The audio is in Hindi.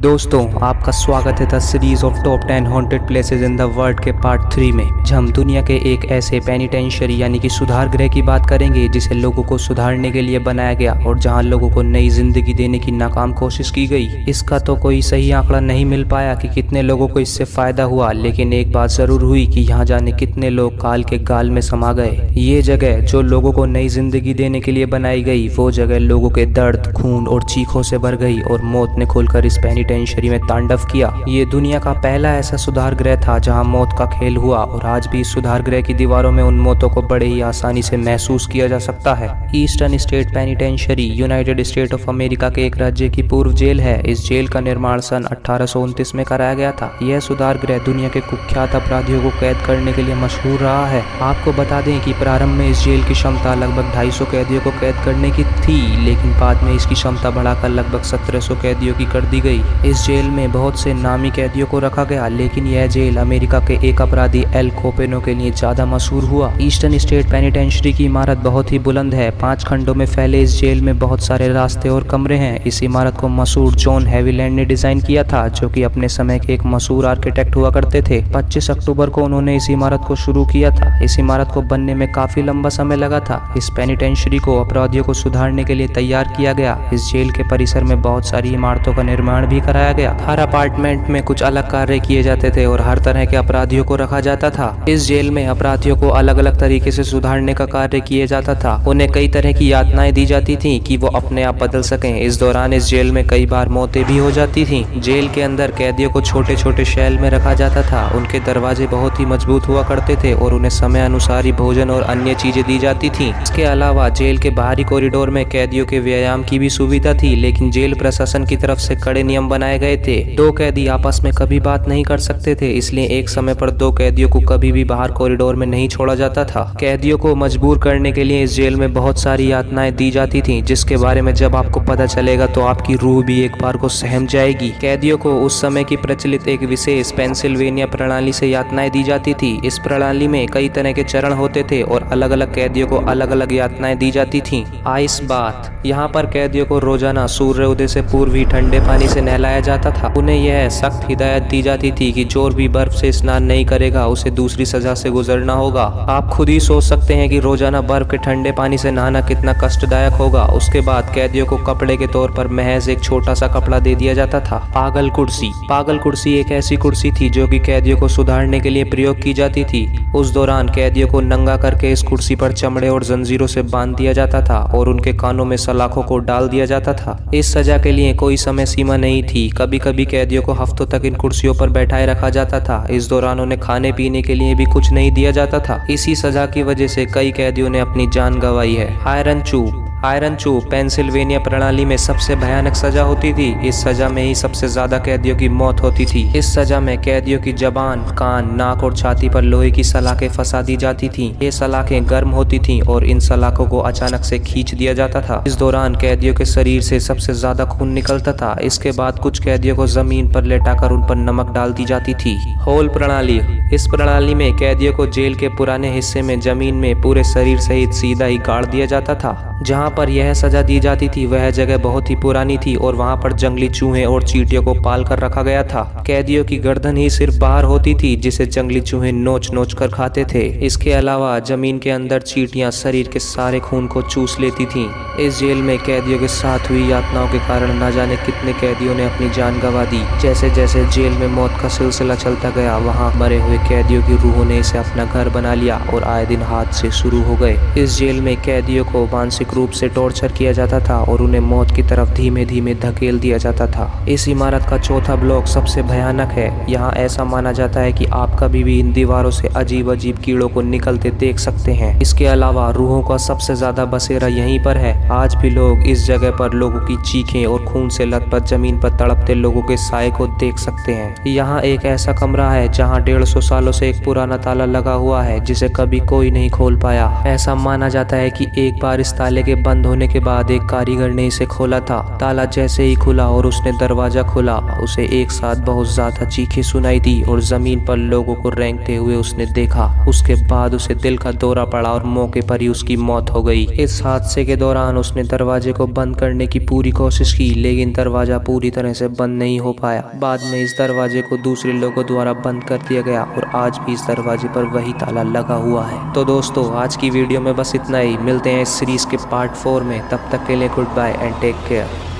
दोस्तों, आपका स्वागत है the series of top 10 haunted places in the world के पार्ट 3 में। जहाँ हम दुनिया के एक ऐसे पेनिटेंशियरी यानी कि सुधार गृह की बात करेंगे जिसे लोगों को सुधारने के लिए बनाया गया और जहाँ लोगों को नई जिंदगी देने की नाकाम कोशिश की गई। इसका तो कोई सही आंकड़ा नहीं मिल पाया कि कितने लोगों को इससे फायदा हुआ, लेकिन एक बात जरूर हुई कि यहाँ जाने कितने लोग काल के गाल में समा गए। ये जगह जो लोगों को नई जिंदगी देने के लिए बनाई गई, वो जगह लोगों के दर्द, खून और चीखों से भर गई और मौत ने खुलकर इस पेनिटेंशियरी में तांडव किया। ये दुनिया का पहला ऐसा सुधार गृह था जहां मौत का खेल हुआ और आज भी इस सुधार गृह की दीवारों में उन मौतों को बड़े ही आसानी से महसूस किया जा सकता है। Eastern state penitentiary united state of America के एक राज्य की पूर्व जेल है। इस जेल का निर्माण सन 1829 में कराया गया था। यह सुधार गृह दुनिया के कुख्यात अपराधियों को कैद करने के लिए मशहूर रहा है। आपको बता दें कि प्रारंभ में इस जेल की क्षमता लगभग 250 कैदियों को कैद करने की थी, लेकिन बाद में इसकी क्षमता बढ़ाकर लगभग 1700 कैदियों की कर दी गई। इस जेल में बहुत से नामी कैदियों को रखा गया, लेकिन यह जेल अमेरिका के एक अपराधी एल कोपेनो के लिए ज्यादा मशहूर हुआ। ईस्टर्न स्टेट पेनिटेंशियरी की इमारत बहुत ही बुलंद है। 5 खंडों में फैले इस जेल में बहुत सारे रास्ते और कमरे हैं। इस इमारत को मशहूर जॉन हेविलैंड ने डिजाइन किया था, जो कि अपने समय के एक मशहूर आर्किटेक्ट हुआ करते थे। 25 अक्टूबर को उन्होंने इस इमारत को शुरू किया था। इस इमारत को बनने में काफी लंबा समय लगा था। इस पेनिटेंशियरी को अपराधियों को सुधारने के लिए तैयार किया गया। इस जेल के परिसर में बहुत सारी इमारतों का निर्माण भी कराया गया। हर अपार्टमेंट में कुछ अलग कार्य किए जाते थे और हर तरह के अपराधियों को रखा जाता था। इस जेल में अपराधियों को अलग अलग तरीके से सुधारने का कार्य किया जाता था। उन्हें कई तरह की यातनाएं दी जाती थीं कि वो अपने आप बदल सकें। इस दौरान इस जेल में कई बार मौतें भी हो जाती थीं। जेल के अंदर कैदियों को छोटे छोटे शैल में रखा जाता था। उनके दरवाजे बहुत ही मजबूत हुआ करते थे और उन्हें समय अनुसार ही भोजन और अन्य चीजें दी जाती थीं। इसके अलावा जेल के बाहरी कॉरिडोर में कैदियों के व्यायाम की भी सुविधा थी, लेकिन जेल प्रशासन की तरफ से कड़े नियम बनाए गए थे। 2 कैदी आपस में कभी बात नहीं कर सकते थे, इसलिए एक समय पर 2 कैदियों को कभी भी बाहर कॉरिडोर में नहीं छोड़ा जाता था। कैदियों को मजबूर करने के लिए इस जेल में बहुत सारी यातनाएं दी जाती थीं, जिसके बारे में जब आपको पता चलेगा तो आपकी रूह भी एक बार को सहम जाएगी। कैदियों को उस समय की प्रचलित एक विशेष पेंसिल्वेनिया प्रणाली से यातनाएं दी जाती थी। इस प्रणाली में कई तरह के चरण होते थे और अलग अलग कैदियों को अलग अलग यातनाएं दी जाती थीं। आइस बाथ, यहाँ पर कैदियों को रोजाना सूर्योदय से पूर्व ही ठंडे पानी से नहलाया जाता था। उन्हें यह सख्त हिदायत दी जाती थी कि जो भी बर्फ से स्नान नहीं करेगा उसे दूसरी सजा से गुजरना होगा। आप खुद ही सोच सकते हैं कि रोजाना बर्फ के ठंडे पानी से नहाना कितना कष्टदायक होगा। उसके बाद कैदियों को कपड़े के तौर पर महज एक छोटा सा कपड़ा दे दिया जाता था। पागल कुर्सी, पागल कुर्सी एक ऐसी कुर्सी थी जो कि कैदियों को सुधारने के लिए प्रयोग की जाती थी। उस दौरान कैदियों को नंगा करके इस कुर्सी पर चमड़े और जंजीरों से बांध दिया जाता था और उनके कानों में सलाखों को डाल दिया जाता था। इस सजा के लिए कोई समय सीमा नहीं थी। कभी कभी कैदियों को हफ्तों तक इन कुर्सियों पर बैठाए रखा जाता था। इस दौरान उन्हें खाने पीने के लिए भी कुछ नहीं दिया जाता था। इसी सजा की वजह से कई कैदियों ने अपनी जान गंवाई है। आयरन चूप, आयरन चूप पेंसिल्वेनिया प्रणाली में सबसे भयानक सजा होती थी। इस सजा में ही सबसे ज्यादा कैदियों की मौत होती थी। इस सजा में कैदियों की जबान, कान, नाक और छाती पर लोहे की सलाखें फंसा दी जाती थीं। ये सलाखें गर्म होती थीं और इन सलाखों को अचानक से खींच दिया जाता था। इस दौरान कैदियों के शरीर से सबसे ज्यादा खून निकलता था। इसके बाद कुछ कैदियों को जमीन पर लेटाकर उन पर नमक डाल दी जाती थी। होल प्रणाली, इस प्रणाली में कैदियों को जेल के पुराने हिस्से में जमीन में पूरे शरीर सहित सीधा ही गाड़ दिया जाता था। जहाँ पर यह सजा दी जाती थी वह जगह बहुत ही पुरानी थी और वहाँ पर जंगली चूहे और चींटियों को पाल कर रखा गया था। कैदियों की गर्दन ही सिर्फ बाहर होती थी, जिसे जंगली चूहे नोच नोच कर खाते थे। इसके अलावा जमीन के अंदर चींटियां शरीर के सारे खून को चूस लेती थीं। इस जेल में कैदियों के साथ हुई यातनाओं के कारण न जाने कितने कैदियों ने अपनी जान गंवा दी। जैसे जैसे जेल में मौत का सिलसिला चलता गया, वहाँ मरे हुए कैदियों की रूहों ने इसे अपना घर बना लिया और आए दिन हादसे शुरू हो गए। इस जेल में कैदियों को मानसिक रूप से टॉर्चर किया जाता था और उन्हें मौत की तरफ धीमे धीमे धकेल दिया जाता था। इस इमारत का चौथा ब्लॉक सबसे भयानक है। यहाँ ऐसा माना जाता है कि आप कभी भी इन दीवारों से अजीब अजीब कीड़ों को निकलते देख सकते हैं। इसके अलावा रूहों का सबसे ज्यादा बसेरा यहीं पर है। आज भी लोग इस जगह पर लोगों की चीखें और खून से लथपथ जमीन पर तड़पते लोगों के साए को देख सकते हैं। यहाँ एक ऐसा कमरा है जहाँ 150 सालों से एक पुराना ताला लगा हुआ है, जिसे कभी कोई नहीं खोल पाया। ऐसा माना जाता है कि एक बार इस ताले ताले के बंद होने के बाद एक कारीगर ने इसे खोला था। ताला जैसे ही खुला और उसने दरवाजा खोला, उसे एक साथ बहुत ज्यादा चीखें सुनाई दी और जमीन पर लोगों को रेंगते हुए उसने देखा। उसके बाद उसे दिल का दौरा पड़ा और मौके पर ही उसकी मौत हो गई। इस हादसे के दौरान उसने दरवाजे को बंद करने की पूरी कोशिश की, लेकिन दरवाजा पूरी तरह से बंद नहीं हो पाया। बाद में इस दरवाजे को दूसरे लोगों द्वारा बंद कर दिया गया और आज भी इस दरवाजे पर वही ताला लगा हुआ है। तो दोस्तों, आज की वीडियो में बस इतना ही। मिलते हैं इस सीरीज के पार्ट 4 में। तब तक के लिए goodbye and take care.